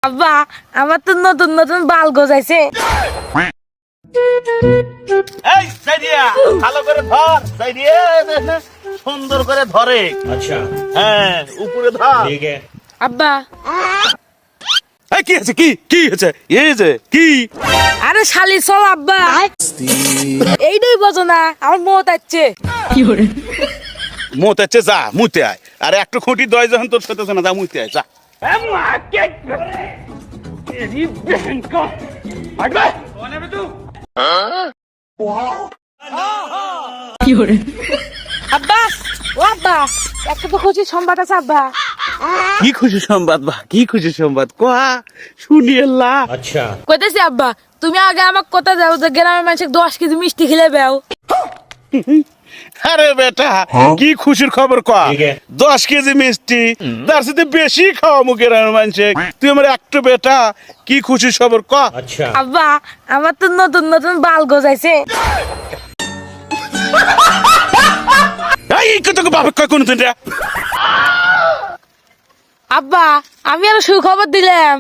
আব্বা আমার তো নতুন নতুন বাল গজাইছে। এই সাইডিয়া ভালো করে ধর সাইডিয়া সুন্দর করে ধরে। अच्छा হ্যাঁ উপরে ধর। ठीक है আব্বা এই কি আছে কি আছে এই যে কি আরে শালি চল আব্বা, এইটাই বোঝো না আমার মত আছে। মুতে আছে যা মুতে আয়। আরে একটু খুঁটি দয় যখন তোর সাথে না যা মুতে আয় যা। আব্বা ও আব্বা একটা তো খুশি সংবাদ আছে আব্বা। কি খুশি সংবাদ বা কি খুশি সংবাদ কোয়া শুনি এল্লা। अच्छा কইতেছি আব্বা তুমি আগে আমাকে কথা দাও যে গ্রামের মানুষকে 10 কেজি মিষ্টি খেলে বেও। আরে বেটা কি খুশির খবর কয়া ঠিক আছে। 10 কেজি মিষ্টি তার সাথে বেশি খাওয়া মুখের মানুষে তুই আমার একটু বেটা কি খুশির খবর ক। अच्छा আব্বা আমার তো নতুন নতুন বাল গজাইছে। এই তোকে বাবা কয় কোন তুই আব্বা আমি আর সুখবর দিলাম।